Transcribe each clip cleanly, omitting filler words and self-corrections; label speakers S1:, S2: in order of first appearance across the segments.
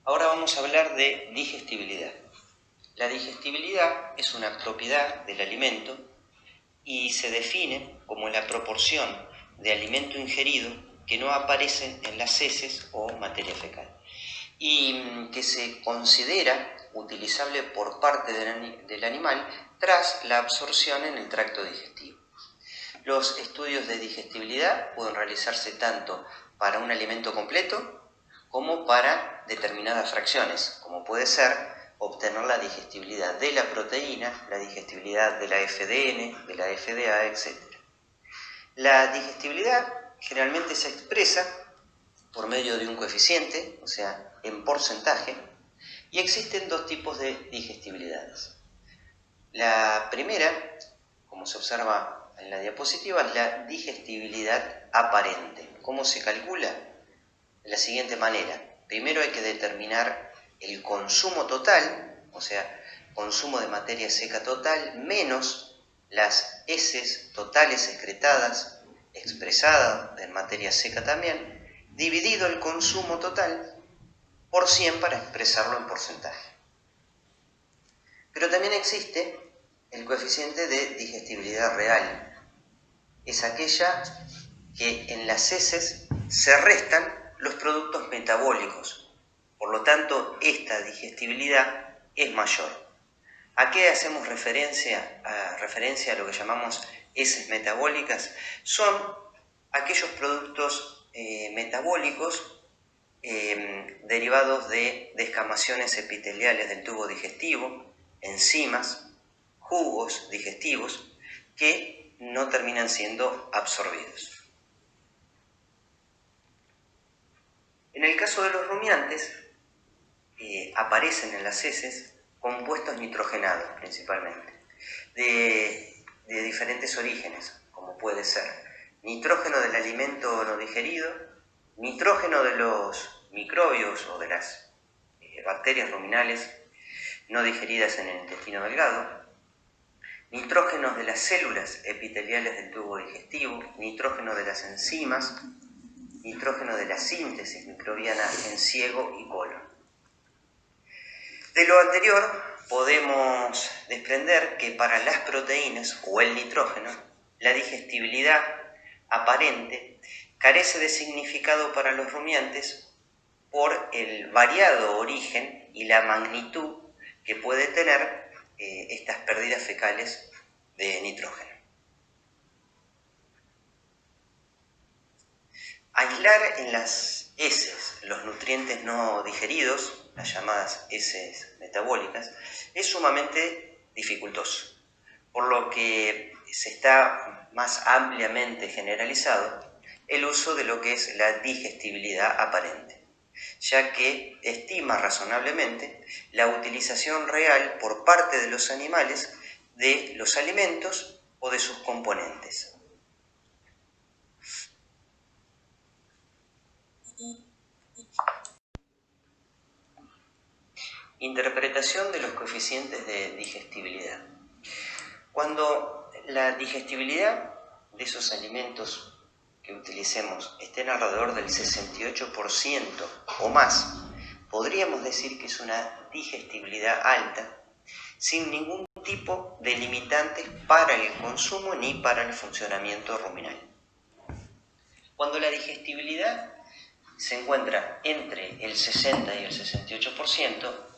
S1: Ahora vamos a hablar de digestibilidad. La digestibilidad es una propiedad del alimento y se define como la proporción de alimento ingerido que no aparece en las heces o materia fecal y que se considera utilizable por parte del animal tras la absorción en el tracto digestivo. Los estudios de digestibilidad pueden realizarse tanto para un alimento completo como para determinadas fracciones, como puede ser obtener la digestibilidad de la proteína, la digestibilidad de la FDN, de la FDA, etc. La digestibilidad generalmente se expresa por medio de un coeficiente, o sea, en porcentaje, y existen dos tipos de digestibilidades. La primera, como se observa en la diapositiva, es la digestibilidad aparente. ¿Cómo se calcula? De la siguiente manera. Primero hay que determinar el consumo total, o sea, consumo de materia seca total, menos las heces totales excretadas, expresadas en materia seca también, dividido el consumo total por 100 para expresarlo en porcentaje. Pero también existe el coeficiente de digestibilidad real. Es aquella que en las heces se restan los productos metabólicos. Por lo tanto, esta digestibilidad es mayor. ¿A qué hacemos referencia? A lo que llamamos heces metabólicas. Son aquellos productos metabólicos derivados de descamaciones epiteliales del tubo digestivo, enzimas, jugos digestivos que no terminan siendo absorbidos. En el caso de los rumiantes, aparecen en las heces compuestos nitrogenados principalmente, de diferentes orígenes, como puede ser nitrógeno del alimento no digerido, nitrógeno de los microbios o de las bacterias ruminales no digeridas en el intestino delgado, nitrógenos de las células epiteliales del tubo digestivo, nitrógeno de las enzimas, nitrógeno de la síntesis microbiana en ciego y colon. De lo anterior podemos desprender que para las proteínas o el nitrógeno, la digestibilidad aparente carece de significado para los rumiantes por el variado origen y la magnitud que puede tener estas pérdidas fecales de nitrógeno. Aislar en las heces los nutrientes no digeridos, las llamadas heces metabólicas, es sumamente dificultoso, por lo que se está más ampliamente generalizado el uso de lo que es la digestibilidad aparente, ya que estima razonablemente la utilización real por parte de los animales de los alimentos o de sus componentes. Interpretación de los coeficientes de digestibilidad. Cuando la digestibilidad de esos alimentos que utilicemos estén alrededor del 68% o más, podríamos decir que es una digestibilidad alta, sin ningún tipo de limitantes para el consumo ni para el funcionamiento ruminal. Cuando la digestibilidad se encuentra entre el 60 y el 68%,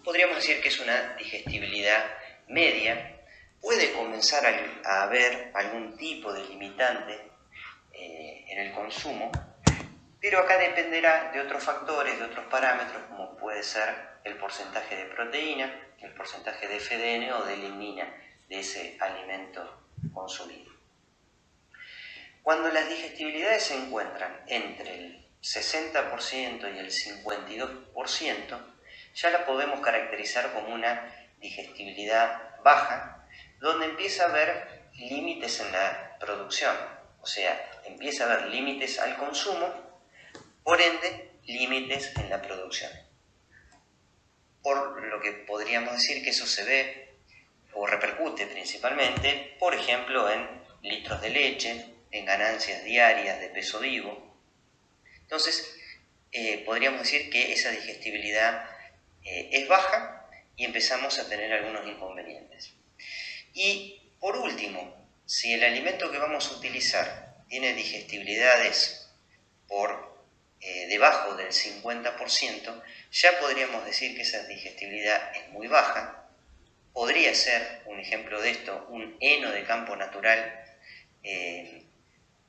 S1: podríamos decir que es una digestibilidad media. Puede comenzar a haber algún tipo de limitante en el consumo, pero acá dependerá de otros factores, de otros parámetros, como puede ser el porcentaje de proteína, el porcentaje de FDN o de lignina de ese alimento consumido. Cuando las digestibilidades se encuentran entre el 60% y el 52%, ya la podemos caracterizar como una digestibilidad baja, donde empieza a haber límites en la producción, o sea, empieza a haber límites al consumo, por ende, límites en la producción. Por lo que podríamos decir que eso se ve o repercute principalmente, por ejemplo, en litros de leche, en ganancias diarias de peso vivo. Entonces, podríamos decir que esa digestibilidad es baja y empezamos a tener algunos inconvenientes. Y por último, si el alimento que vamos a utilizar tiene digestibilidades por debajo del 50%, ya podríamos decir que esa digestibilidad es muy baja. Podría ser, un ejemplo de esto, un heno de campo natural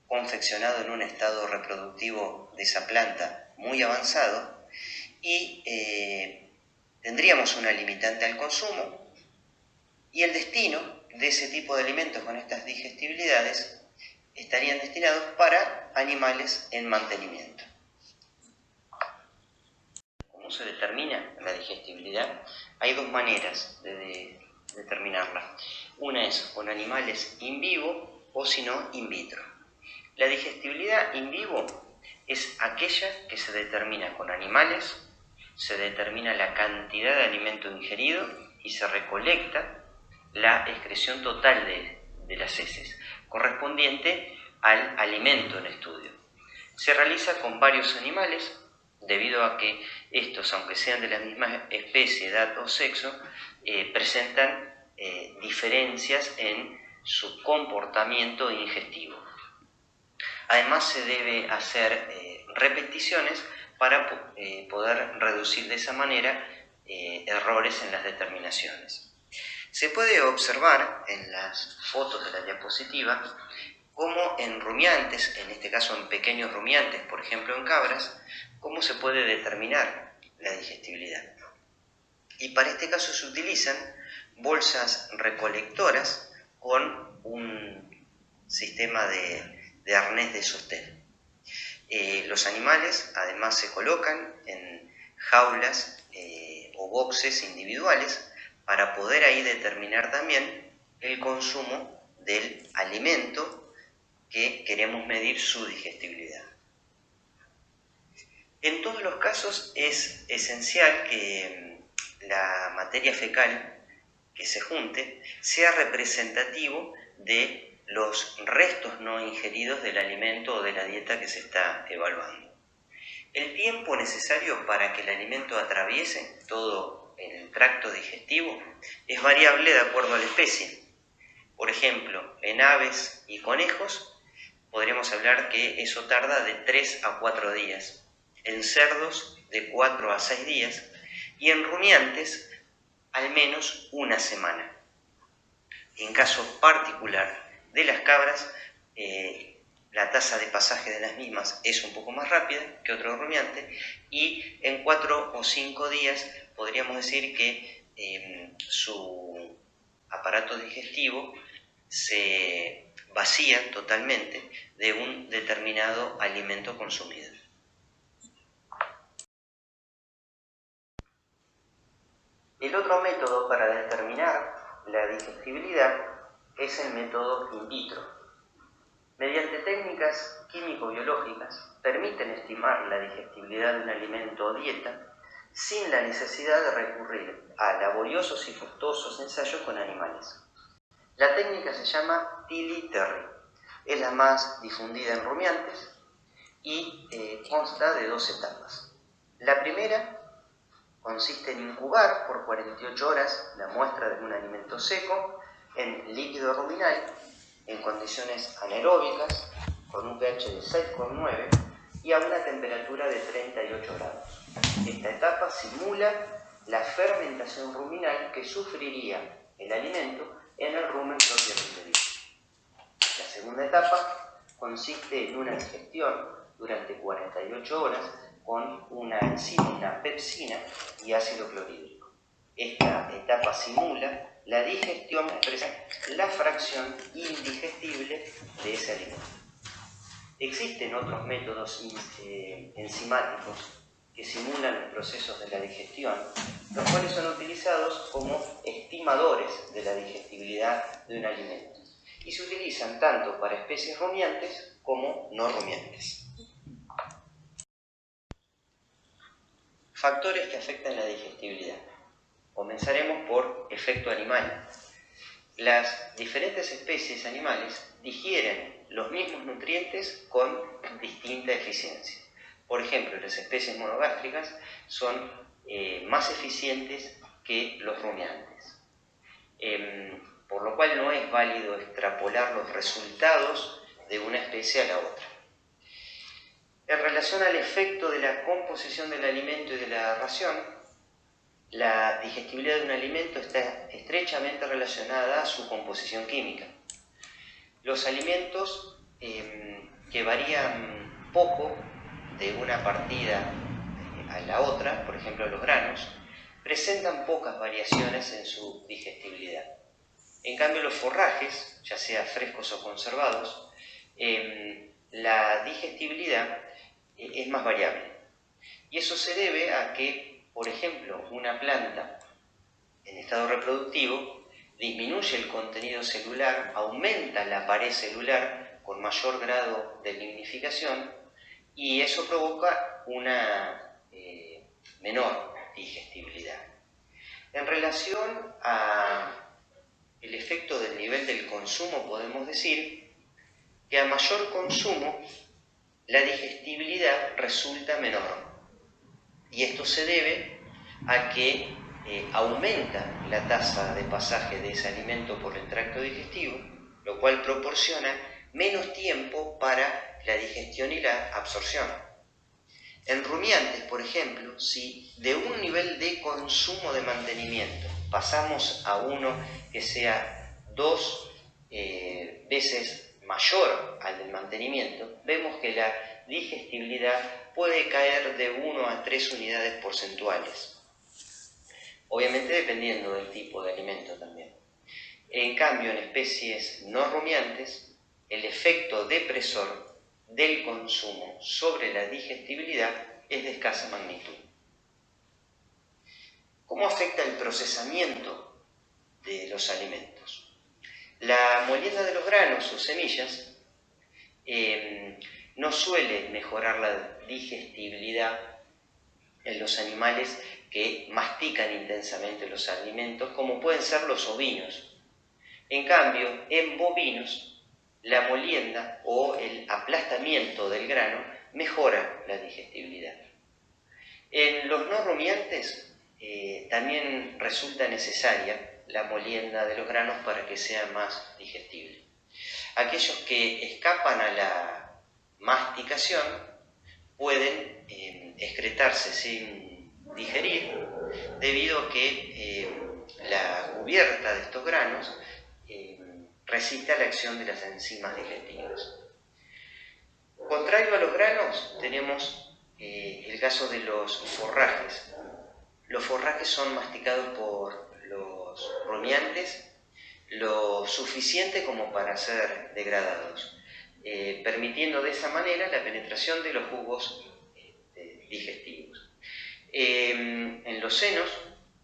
S1: confeccionado en un estado reproductivo de esa planta muy avanzado, y tendríamos una limitante al consumo, y el destino de ese tipo de alimentos con estas digestibilidades estarían destinados para animales en mantenimiento. ¿Cómo se determina la digestibilidad? Hay dos maneras de determinarla. Una es con animales in vivo o si no in vitro. La digestibilidad in vivo es aquella que se determina con animales, se determina la cantidad de alimento ingerido y se recolecta la excreción total de las heces, correspondiente al alimento en estudio. Se realiza con varios animales, debido a que estos, aunque sean de la misma especie, edad o sexo, presentan diferencias en su comportamiento ingestivo. Además, se debe hacer repeticiones para poder reducir de esa manera errores en las determinaciones. Se puede observar en las fotos de la diapositiva cómo en rumiantes, en este caso en pequeños rumiantes, por ejemplo en cabras, cómo se puede determinar la digestibilidad. Y para este caso se utilizan bolsas recolectoras con un sistema de arnés de sostén. Los animales además se colocan en jaulas o boxes individuales para poder ahí determinar también el consumo del alimento que queremos medir su digestibilidad. En todos los casos es esencial que la materia fecal que se junte sea representativo de los restos no ingeridos del alimento o de la dieta que se está evaluando. El tiempo necesario para que el alimento atraviese todo el tracto digestivo es variable de acuerdo a la especie. Por ejemplo, en aves y conejos podríamos hablar que eso tarda de 3 a 4 días, en cerdos de 4 a 6 días y en rumiantes al menos una semana. En caso particular de las cabras, la tasa de pasaje de las mismas es un poco más rápida que otro rumiante, y en 4 o 5 días podríamos decir que su aparato digestivo se vacía totalmente de un determinado alimento consumido. El otro método para determinar la digestibilidad es el método in vitro. Mediante técnicas químico-biológicas permiten estimar la digestibilidad de un alimento o dieta sin la necesidad de recurrir a laboriosos y costosos ensayos con animales. La técnica se llama Tilly-Terry, es la más difundida en rumiantes y consta de 2 etapas. La primera consiste en incubar por 48 horas la muestra de un alimento seco en líquido ruminal en condiciones anaeróbicas con un pH de 6,9 y a una temperatura de 38 grados. Esta etapa simula la fermentación ruminal que sufriría el alimento en el rumen propiamente dicho. La segunda etapa consiste en una digestión durante 48 horas con una enzima, una pepsina y ácido clorhídrico. Esta etapa simula la digestión, expresa la fracción indigestible de ese alimento. Existen otros métodos enzimáticos que simulan los procesos de la digestión, los cuales son utilizados como estimadores de la digestibilidad de un alimento y se utilizan tanto para especies rumiantes como no rumiantes. Factores que afectan la digestibilidad. Comenzaremos por efecto animal. Las diferentes especies animales digieren los mismos nutrientes con distinta eficiencia. Por ejemplo, las especies monogástricas son más eficientes que los rumiantes. Por lo cual no es válido extrapolar los resultados de una especie a la otra. En relación al efecto de la composición del alimento y de la ración, la digestibilidad de un alimento está estrechamente relacionada a su composición química. Los alimentos que varían poco de una partida a la otra, por ejemplo los granos, presentan pocas variaciones en su digestibilidad. En cambio los forrajes, ya sea frescos o conservados, la digestibilidad es más variable. Y eso se debe a que, por ejemplo, una planta en estado reproductivo disminuye el contenido celular, aumenta la pared celular con mayor grado de lignificación y eso provoca una menor digestibilidad. En relación al efecto del nivel del consumo, podemos decir que a mayor consumo la digestibilidad resulta menor. Y esto se debe a que aumenta la tasa de pasaje de ese alimento por el tracto digestivo, lo cual proporciona menos tiempo para la digestión y la absorción. En rumiantes, por ejemplo, si de un nivel de consumo de mantenimiento pasamos a uno que sea 2 veces mayor al del mantenimiento, vemos que la digestibilidad puede caer de 1 a 3 unidades porcentuales. Obviamente dependiendo del tipo de alimento también. En cambio, en especies no rumiantes, el efecto depresor del consumo sobre la digestibilidad es de escasa magnitud. ¿Cómo afecta el procesamiento de los alimentos? La molienda de los granos o semillas no suele mejorar la digestibilidad en los animales que mastican intensamente los alimentos, como pueden ser los ovinos. En cambio, en bovinos, la molienda o el aplastamiento del grano mejora la digestibilidad. En los no rumiantes también resulta necesaria la molienda de los granos para que sea más digestible. Aquellos que escapan a la masticación pueden excretarse sin digerir debido a que la cubierta de estos granos resiste a la acción de las enzimas digestivas. Contrario a los granos, tenemos el caso de los forrajes. Los forrajes son masticados por los rumiantes lo suficiente como para ser degradados, permitiendo de esa manera la penetración de los jugos digestivos. En los senos,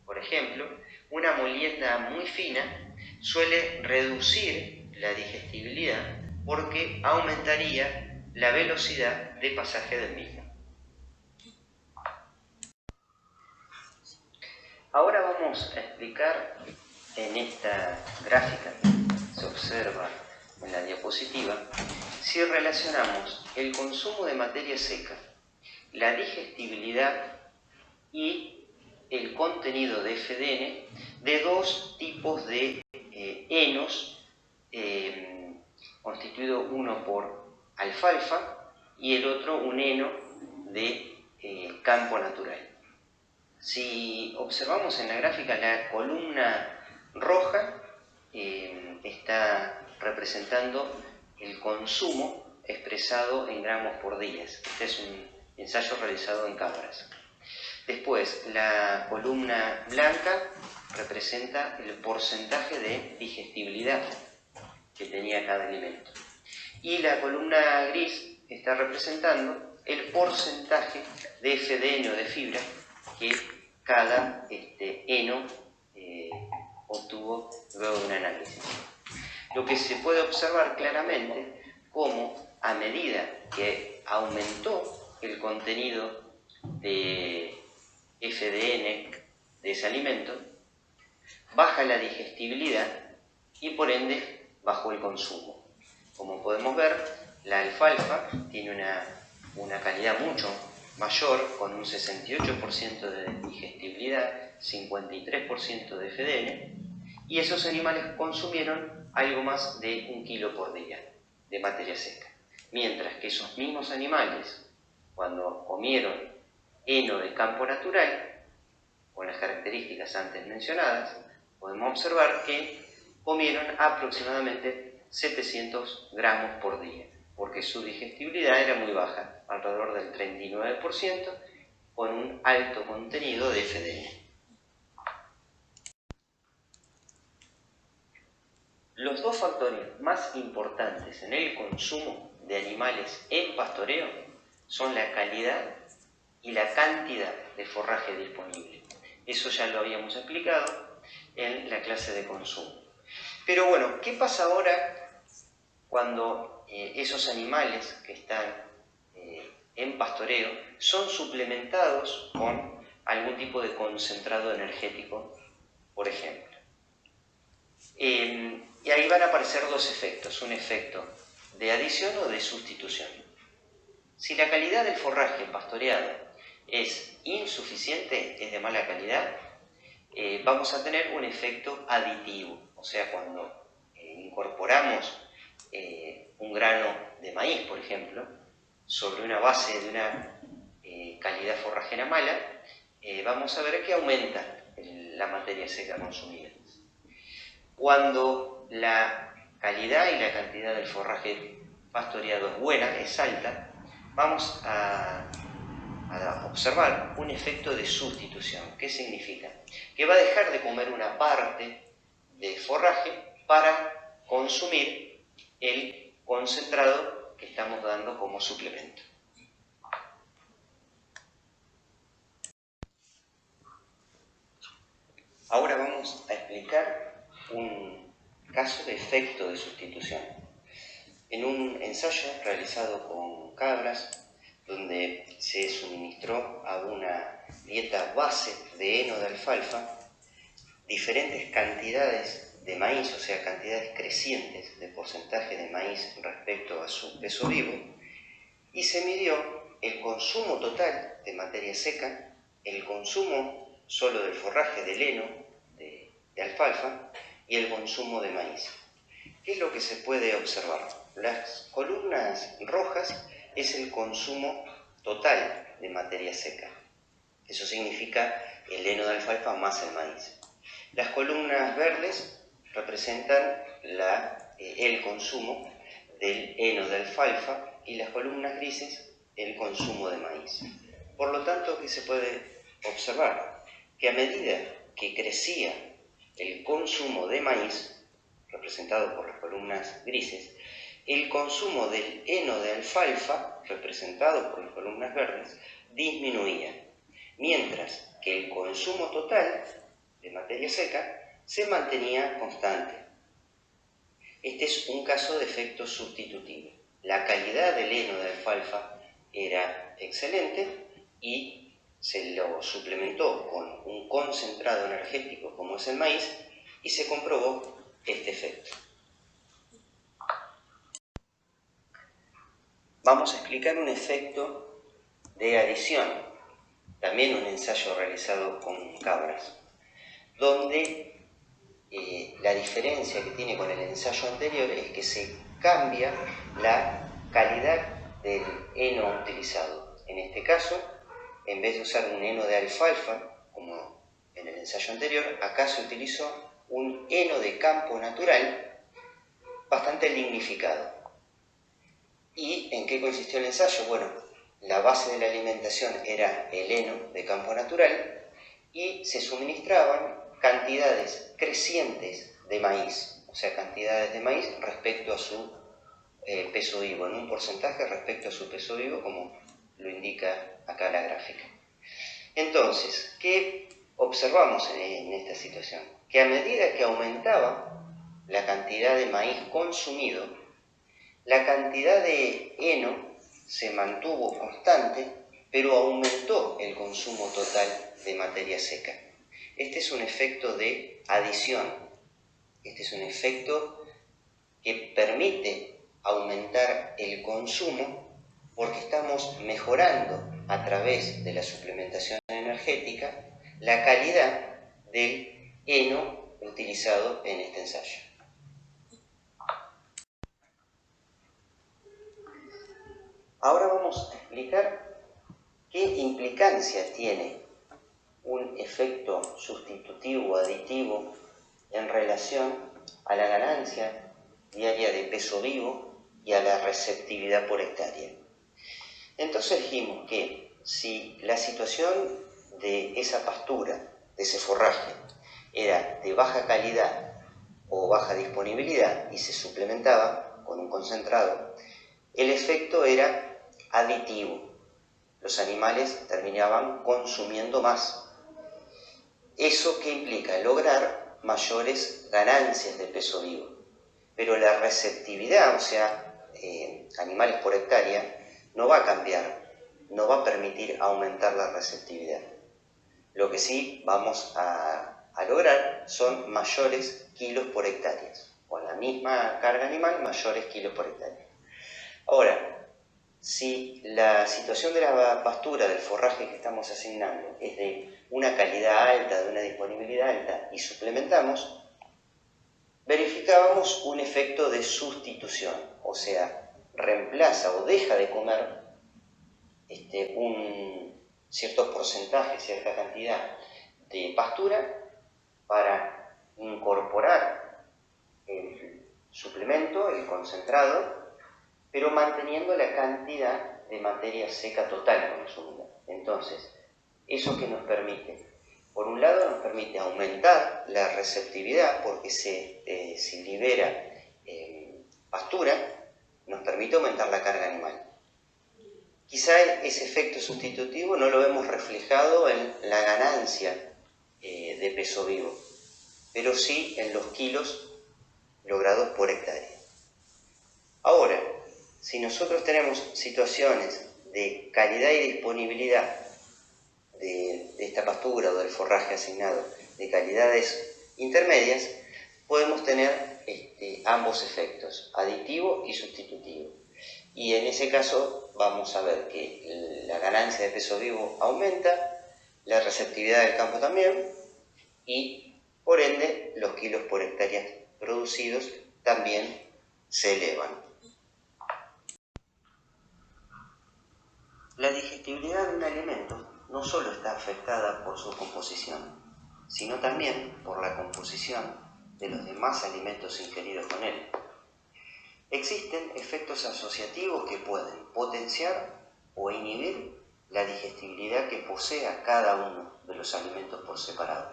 S1: por ejemplo, una molienda muy fina suele reducir la digestibilidad porque aumentaría la velocidad de pasaje del mismo. Ahora vamos a explicar en esta gráfica que se observa en la diapositiva si relacionamos el consumo de materia seca, la digestibilidad y el contenido de FDN de dos tipos de henos, constituido uno por alfalfa y el otro un heno de campo natural. Si observamos en la gráfica, la columna roja está representando el consumo expresado en gramos por día. Este es un ensayo realizado en cabras. Después, la columna blanca representa el porcentaje de digestibilidad que tenía cada alimento. Y la columna gris está representando el porcentaje de FDN o de fibra que cada heno obtuvo luego de un análisis. Lo que se puede observar claramente como a medida que aumentó el contenido de FDN de ese alimento, baja la digestibilidad y por ende bajó el consumo. Como podemos ver, la alfalfa tiene una calidad mucho mayor, con un 68% de digestibilidad, 53% de FDN, y esos animales consumieron algo más de 1 kilo por día de materia seca. Mientras que esos mismos animales, cuando comieron heno de campo natural, con las características antes mencionadas, podemos observar que comieron aproximadamente 700 gramos por día, porque su digestibilidad era muy baja, alrededor del 39%, con un alto contenido de FDN. Los dos factores más importantes en el consumo de animales en pastoreo son la calidad y la cantidad de forraje disponible. Eso ya lo habíamos explicado en la clase de consumo. Pero bueno, ¿qué pasa ahora cuando esos animales que están en pastoreo son suplementados con algún tipo de concentrado energético, por ejemplo? Y ahí van a aparecer dos efectos, un efecto de adición o de sustitución. Si la calidad del forraje pastoreado es insuficiente, es de mala calidad, vamos a tener un efecto aditivo. O sea, cuando incorporamos un grano de maíz, por ejemplo, sobre una base de una calidad forrajera mala, vamos a ver que aumenta la materia seca consumida. Cuando la calidad y la cantidad del forraje pastoreado es buena, es alta, vamos a observar un efecto de sustitución. ¿Qué significa? Que va a dejar de comer una parte de forraje para consumir el concentrado que estamos dando como suplemento. Ahora vamos a explicar un caso de efecto de sustitución. En un ensayo realizado con cabras, donde se suministró a una dieta base de heno de alfalfa diferentes cantidades de maíz, o sea, cantidades crecientes de porcentaje de maíz respecto a su peso vivo, y se midió el consumo total de materia seca, el consumo solo del forraje del heno de alfalfa y el consumo de maíz. ¿Qué es lo que se puede observar? Las columnas rojas es el consumo total de materia seca. Eso significa el heno de alfalfa más el maíz. Las columnas verdes representan el consumo del heno de alfalfa y las columnas grises el consumo de maíz. Por lo tanto, ¿qué se puede observar? Que a medida que crecía el consumo de maíz, representado por las columnas grises, el consumo del heno de alfalfa, representado por las columnas verdes, disminuía, mientras que el consumo total de materia seca se mantenía constante. Este es un caso de efecto sustitutivo. La calidad del heno de alfalfa era excelente y se lo suplementó con un concentrado energético como es el maíz y se comprobó este efecto. Vamos a explicar un efecto de adición, también un ensayo realizado con cabras, donde la diferencia que tiene con el ensayo anterior es que se cambia la calidad del heno utilizado. En este caso, en vez de usar un heno de alfalfa, como en el ensayo anterior, acá se utilizó un heno de campo natural bastante lignificado. ¿Y en qué consistió el ensayo? Bueno, la base de la alimentación era el heno de campo natural y se suministraban cantidades crecientes de maíz, o sea, cantidades de maíz respecto a su peso vivo, en un porcentaje respecto a su peso vivo, como lo indica acá la gráfica. Entonces, ¿qué observamos en esta situación? Que a medida que aumentaba la cantidad de maíz consumido, la cantidad de heno se mantuvo constante, pero aumentó el consumo total de materia seca. Este es un efecto de adición. Este es un efecto que permite aumentar el consumo porque estamos mejorando a través de la suplementación energética la calidad del heno utilizado en este ensayo. Ahora vamos a explicar qué implicancia tiene un efecto sustitutivo o aditivo en relación a la ganancia diaria de peso vivo y a la receptividad por hectárea. Entonces dijimos que si la situación de esa pastura, de ese forraje, era de baja calidad o baja disponibilidad y se suplementaba con un concentrado, el efecto era aditivo. Los animales terminaban consumiendo más. ¿Eso qué implica? Lograr mayores ganancias de peso vivo. Pero la receptividad, o sea, animales por hectárea, no va a cambiar, no va a permitir aumentar la receptividad. Lo que sí vamos a lograr son mayores kilos por hectárea. Con la misma carga animal, mayores kilos por hectárea. Ahora, si la situación de la pastura, del forraje que estamos asignando, es de una calidad alta, de una disponibilidad alta, y suplementamos, verificábamos un efecto de sustitución, o sea, reemplaza o deja de comer un cierto porcentaje, cierta cantidad de pastura para incorporar el suplemento, el concentrado, pero manteniendo la cantidad de materia seca total consumida. Entonces, ¿eso qué nos permite? Por un lado nos permite aumentar la receptividad porque se libera pastura, nos permite aumentar la carga animal. Quizá ese efecto sustitutivo no lo vemos reflejado en la ganancia de peso vivo, pero sí en los kilos logrados por hectárea. Ahora, si nosotros tenemos situaciones de calidad y disponibilidad de esta pastura o del forraje asignado de calidades intermedias, podemos tener ambos efectos, aditivo y sustitutivo. Y en ese caso vamos a ver que la ganancia de peso vivo aumenta, la receptividad del campo también, y por ende los kilos por hectárea producidos también se elevan. La digestibilidad de un alimento no solo está afectada por su composición, sino también por la composición de los demás alimentos ingeridos con él. Existen efectos asociativos que pueden potenciar o inhibir la digestibilidad que posea cada uno de los alimentos por separado,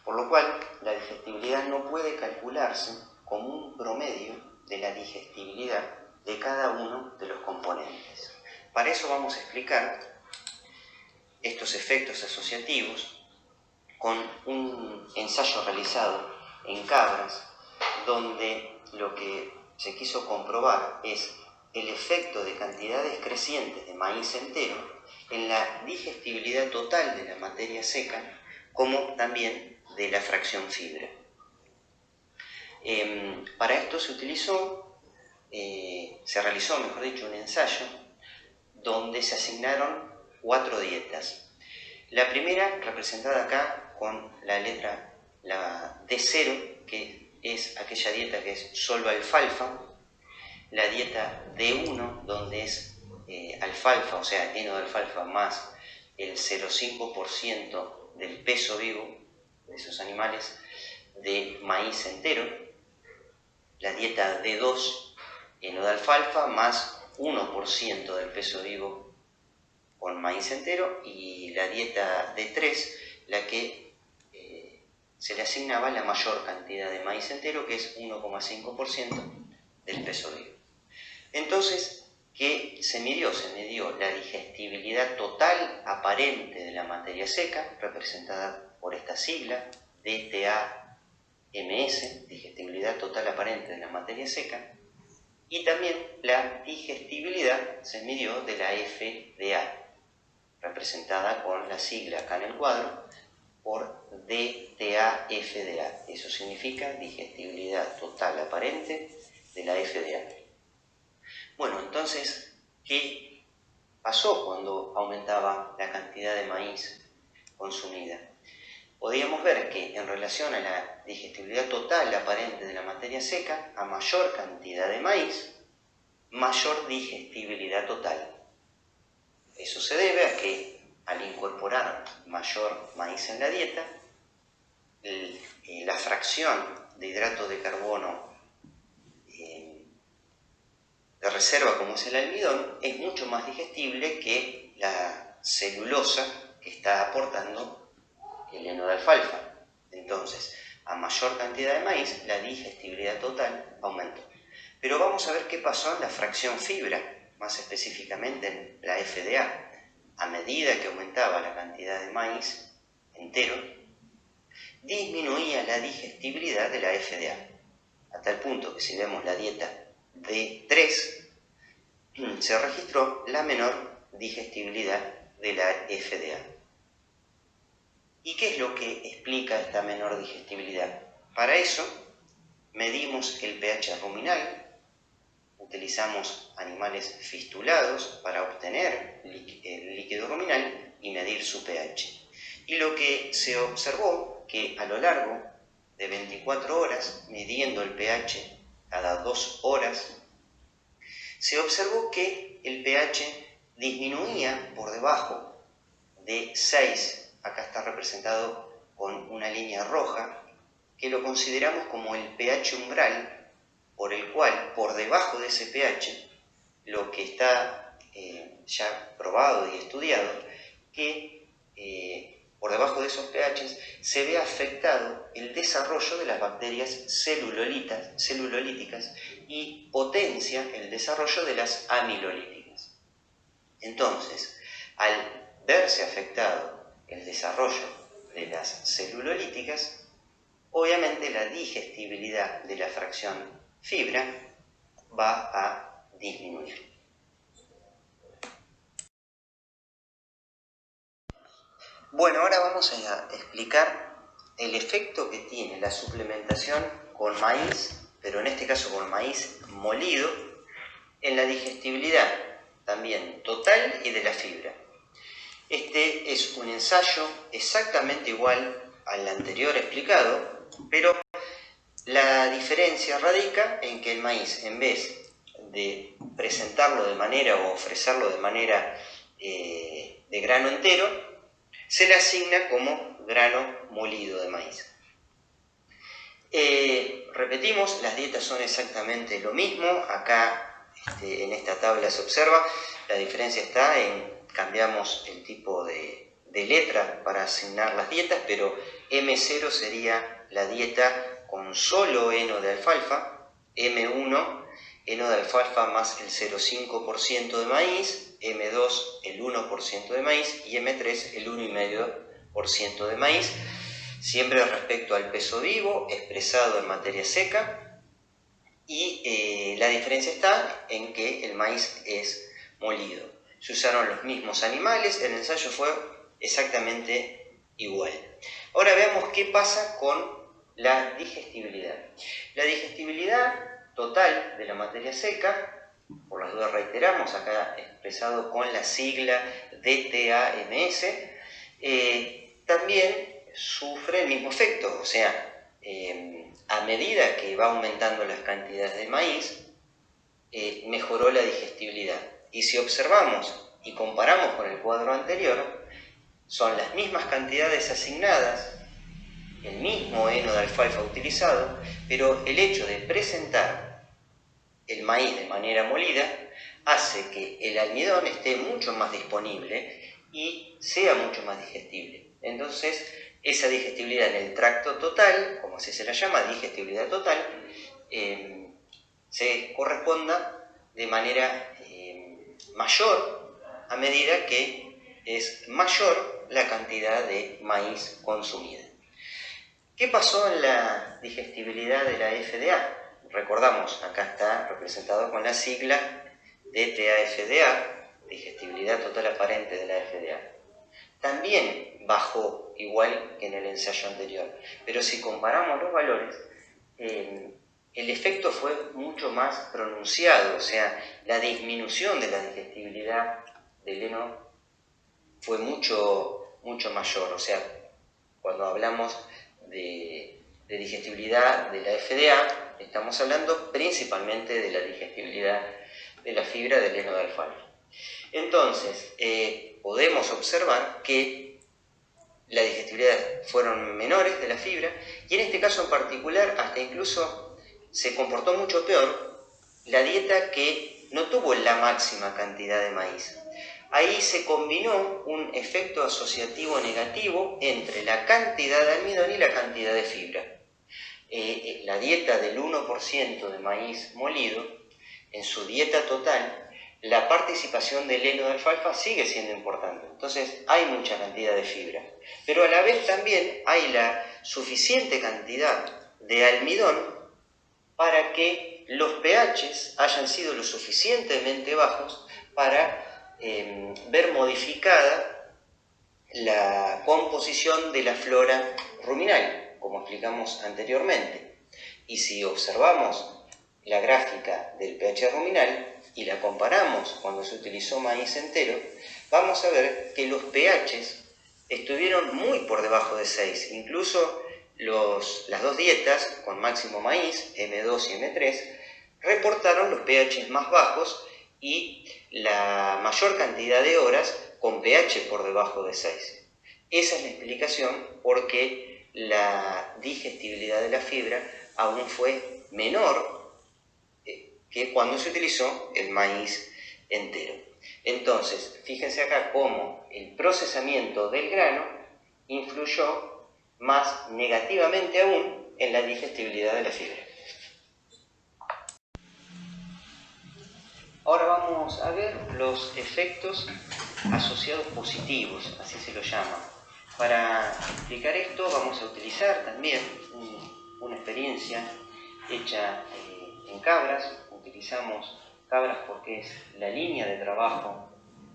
S1: por lo cual la digestibilidad no puede calcularse como un promedio de la digestibilidad de cada uno de los componentes. Para eso vamos a explicar estos efectos asociativos con un ensayo realizado en cabras, donde lo que se quiso comprobar es el efecto de cantidades crecientes de maíz entero en la digestibilidad total de la materia seca, como también de la fracción fibra. Para esto se realizó, mejor dicho, un ensayo donde se asignaron 4 dietas. La primera, representada acá con la letra D0, que es aquella dieta que es solo alfalfa, la dieta D1, donde es alfalfa, o sea, heno de alfalfa más el 0,5% del peso vivo de esos animales de maíz entero, la dieta D2, heno de alfalfa más 1% del peso vivo con maíz entero, y la dieta D3, la que se le asignaba la mayor cantidad de maíz entero, que es 1,5% del peso vivo. Entonces, ¿qué se midió? Se midió la digestibilidad total aparente de la materia seca, representada por esta sigla, DTAMS, digestibilidad total aparente de la materia seca, y también la digestibilidad se midió de la FDA, representada con la sigla acá en el cuadro, por DTA-FDA. Eso significa digestibilidad total aparente de la FDA. Bueno, entonces, ¿qué pasó cuando aumentaba la cantidad de maíz consumida? Podíamos ver que en relación a la digestibilidad total aparente de la materia seca, a mayor cantidad de maíz, mayor digestibilidad total. Eso se debe a que al incorporar mayor maíz en la dieta, la fracción de hidrato de carbono de reserva, como es el almidón, es mucho más digestible que la celulosa que está aportando el heno de alfalfa. Entonces, a mayor cantidad de maíz, la digestibilidad total aumentó. Pero vamos a ver qué pasó en la fracción fibra, más específicamente en la FDA. A medida que aumentaba la cantidad de maíz entero, disminuía la digestibilidad de la FDA, a tal punto que si vemos la dieta D3, se registró la menor digestibilidad de la FDA. ¿Y qué es lo que explica esta menor digestibilidad? Para eso medimos el pH ruminal, utilizamos animales fistulados para obtener el líquido ruminal y medir su pH. Y lo que se observó que a lo largo de 24 horas, midiendo el pH cada 2 horas, se observó que el pH disminuía por debajo de 6, acá está representado con una línea roja, que lo consideramos como el pH umbral, por el cual, por debajo de ese pH, lo que está ya probado y estudiado, que por debajo de esos pHs se ve afectado el desarrollo de las bacterias celulolíticas y potencia el desarrollo de las amilolíticas. Entonces, al verse afectado el desarrollo de las celulolíticas, obviamente la digestibilidad de la fracción fibra va a disminuir. Bueno, ahora vamos a explicar el efecto que tiene la suplementación con maíz, pero en este caso con maíz molido, en la digestibilidad también total y de la fibra. Este es un ensayo exactamente igual al anterior explicado, pero la diferencia radica en que el maíz, en vez de presentarlo de manera o ofrecerlo de manera de grano entero, se le asigna como grano molido de maíz. Repetimos, las dietas son exactamente lo mismo. Acá en esta tabla se observa, la diferencia está en cambiamos el tipo de letra para asignar las dietas, pero M0 sería la dieta con solo heno de alfalfa, M1 heno de alfalfa más el 0,5% de maíz, M2 el 1% de maíz y M3 el 1,5% de maíz, siempre respecto al peso vivo expresado en materia seca, y la diferencia está en que el maíz es molido. Se usaron los mismos animales, el ensayo fue exactamente igual. Ahora veamos qué pasa con la digestibilidad. La digestibilidad total de la materia seca, por las dudas reiteramos, acá expresado con la sigla DTAMS, también sufre el mismo efecto, o sea, a medida que va aumentando las cantidades de maíz, mejoró la digestibilidad. Y si observamos y comparamos con el cuadro anterior, son las mismas cantidades asignadas, el mismo heno de alfalfa utilizado, pero el hecho de presentar el maíz de manera molida hace que el almidón esté mucho más disponible y sea mucho más digestible. Entonces, esa digestibilidad en el tracto total, como así se la llama, digestibilidad total, se corresponda de manera mayor a medida que es mayor la cantidad de maíz consumida. ¿Qué pasó en la digestibilidad de la FDA? Recordamos, acá está representado con la sigla DTA-FDA, digestibilidad total aparente de la FDA. También bajó igual que en el ensayo anterior, pero si comparamos los valores, el efecto fue mucho más pronunciado, o sea, la disminución de la digestibilidad del heno fue mucho mayor. O sea, cuando hablamos de digestibilidad de la FDA, estamos hablando principalmente de la digestibilidad de la fibra del heno de alfalfa. Entonces, podemos observar que la digestibilidad fueron menores de la fibra, y en este caso en particular hasta incluso se comportó mucho peor la dieta que no tuvo la máxima cantidad de maíz. Ahí se combinó un efecto asociativo negativo entre la cantidad de almidón y la cantidad de fibra. La dieta del 1% de maíz molido, en su dieta total, la participación del heno de alfalfa sigue siendo importante. Entonces hay mucha cantidad de fibra, pero a la vez también hay la suficiente cantidad de almidón para que los pHs hayan sido lo suficientemente bajos para ver modificada la composición de la flora ruminal, como explicamos anteriormente. Y si observamos la gráfica del pH ruminal y la comparamos cuando se utilizó maíz entero, vamos a ver que los pHs estuvieron muy por debajo de 6. Incluso las dos dietas con máximo maíz, M2 y M3, reportaron los pHs más bajos y la mayor cantidad de horas con pH por debajo de 6. Esa es la explicación por qué la digestibilidad de la fibra aún fue menor que cuando se utilizó el maíz entero. Entonces, fíjense acá cómo el procesamiento del grano influyó más negativamente aún en la digestibilidad de la fibra. Ahora vamos a ver los efectos asociados positivos, así se lo llama. Para explicar esto vamos a utilizar también una experiencia hecha en cabras. Utilizamos cabras porque es la línea de trabajo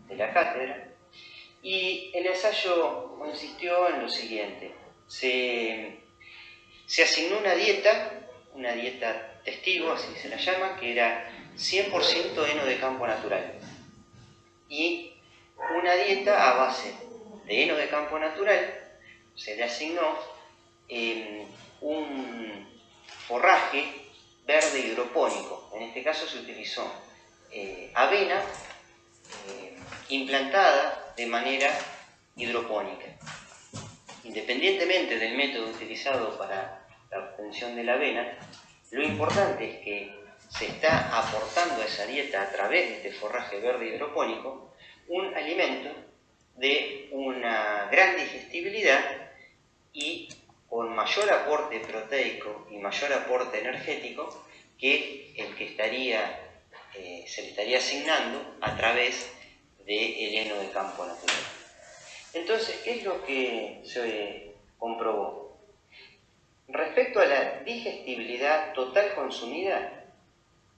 S1: de la cátedra, y el ensayo consistió en lo siguiente: se asignó una dieta testigo, así se la llama, que era 100% heno de campo natural, y una dieta a base de heno de campo natural. Se le asignó un forraje verde hidropónico. En este caso se utilizó avena implantada de manera hidropónica. Independientemente del método utilizado para la obtención de la avena, lo importante es que se está aportando a esa dieta, a través de este forraje verde hidropónico, un alimento de una gran digestibilidad y con mayor aporte proteico y mayor aporte energético que el que se le estaría asignando a través del heno de campo natural. Entonces, ¿qué es lo que se comprobó? Respecto a la digestibilidad total consumida,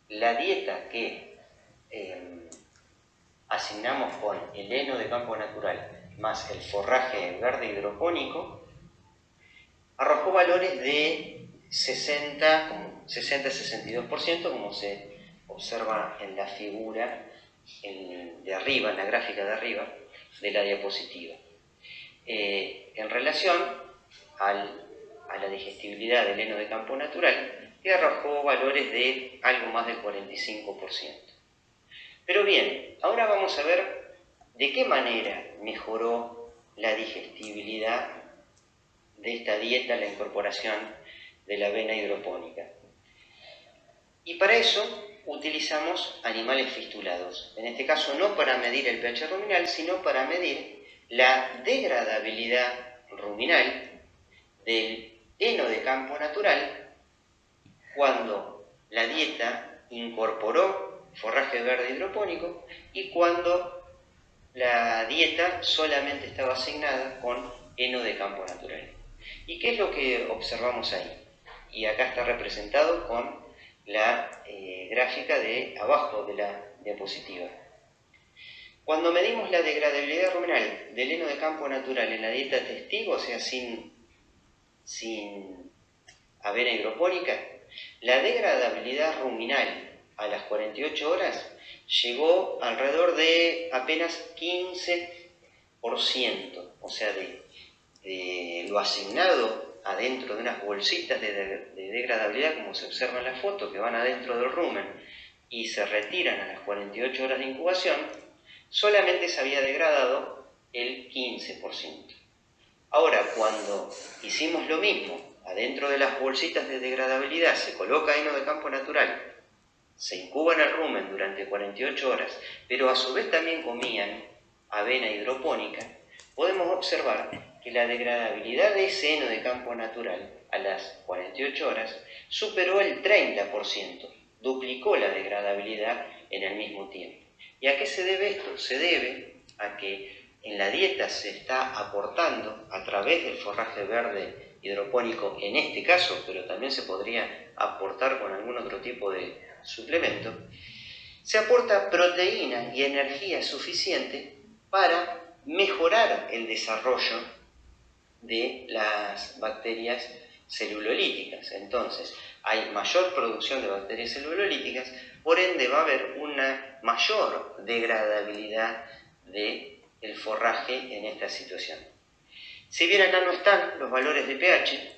S1: la dieta que asignamos con el heno de campo natural más el forraje verde hidropónico arrojó valores de 60-62%, como se observa en la figura de arriba, en la gráfica de arriba de la diapositiva. En relación a la digestibilidad del heno de campo natural, que arrojó valores de algo más del 45%. Pero bien, ahora vamos a ver de qué manera mejoró la digestibilidad de esta dieta, la incorporación de la avena hidropónica. Y para eso utilizamos animales fistulados, en este caso no para medir el pH ruminal, sino para medir la degradabilidad ruminal del heno de campo natural cuando la dieta incorporó forraje verde hidropónico y cuando la dieta solamente estaba asignada con heno de campo natural. ¿Y qué es lo que observamos ahí? Y acá está representado con la gráfica de abajo de la diapositiva. Cuando medimos la degradabilidad ruminal del heno de campo natural en la dieta testigo, o sea, sin avena hidropónica, la degradabilidad ruminal a las 48 horas llegó alrededor de apenas 15%, o sea, de lo asignado adentro de unas bolsitas de degradabilidad, como se observa en la foto, que van adentro del rumen y se retiran a las 48 horas de incubación, solamente se había degradado el 15%. Ahora, cuando hicimos lo mismo, adentro de las bolsitas de degradabilidad se coloca heno de campo natural, se incuba en el rumen durante 48 horas, pero a su vez también comían avena hidropónica, podemos observar que la degradabilidad de ese heno de campo natural a las 48 horas superó el 30%, duplicó la degradabilidad en el mismo tiempo. ¿Y a qué se debe esto? Se debe a que en la dieta se está aportando a través del forraje verde hidropónico en este caso, pero también se podría aportar con algún otro tipo de suplemento, se aporta proteína y energía suficiente para mejorar el desarrollo de las bacterias celulolíticas. Entonces, hay mayor producción de bacterias celulolíticas, por ende va a haber una mayor degradabilidad del forraje en esta situación. Si bien acá no están los valores de pH,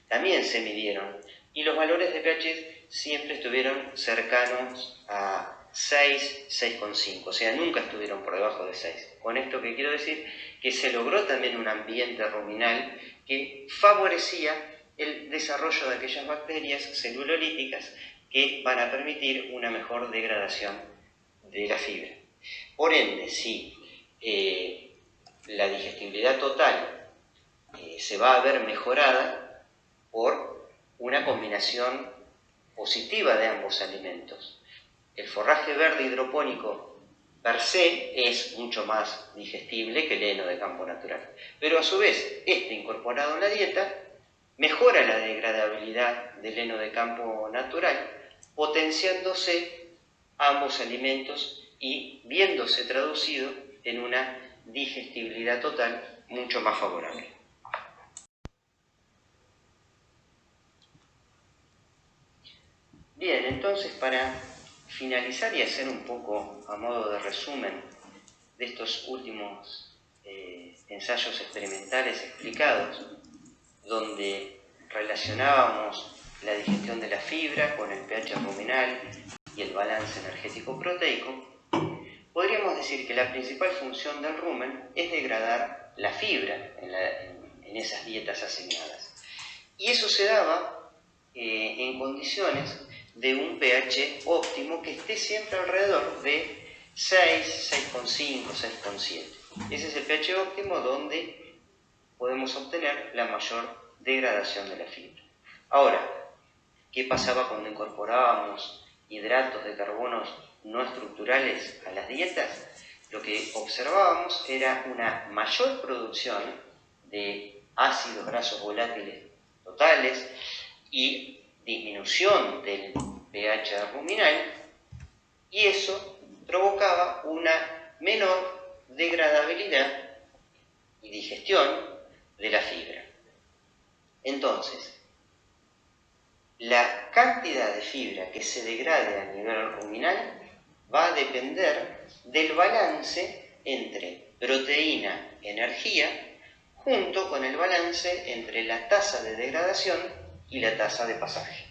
S1: también se midieron, y los valores de pH siempre estuvieron cercanos a 6, 6,5, o sea, nunca estuvieron por debajo de 6. Con esto que quiero decir que se logró también un ambiente ruminal que favorecía el desarrollo de aquellas bacterias celulolíticas que van a permitir una mejor degradación de la fibra. Por ende, si la digestibilidad total se va a ver mejorada por una combinación positiva de ambos alimentos. El forraje verde hidropónico per se es mucho más digestible que el heno de campo natural, pero a su vez este incorporado en la dieta mejora la degradabilidad del heno de campo natural, potenciándose ambos alimentos y viéndose traducido en una digestibilidad total mucho más favorable. Bien, entonces para finalizar y hacer un poco a modo de resumen de estos últimos ensayos experimentales explicados, donde relacionábamos la digestión de la fibra con el pH ruminal y el balance energético proteico, podríamos decir que la principal función del rumen es degradar la fibra en esas dietas asignadas. Y eso se daba en condiciones de un pH óptimo que esté siempre alrededor de 6, 6,5, 6,7. Ese es el pH óptimo donde podemos obtener la mayor degradación de la fibra. Ahora, ¿qué pasaba cuando incorporábamos hidratos de carbonos no estructurales a las dietas? Lo que observábamos era una mayor producción de ácidos grasos volátiles totales y disminución del pH ruminal, y eso provocaba una menor degradabilidad y digestión de la fibra. Entonces, la cantidad de fibra que se degrade a nivel ruminal va a depender del balance entre proteína-energía junto con el balance entre la tasa de degradación y la tasa de pasaje.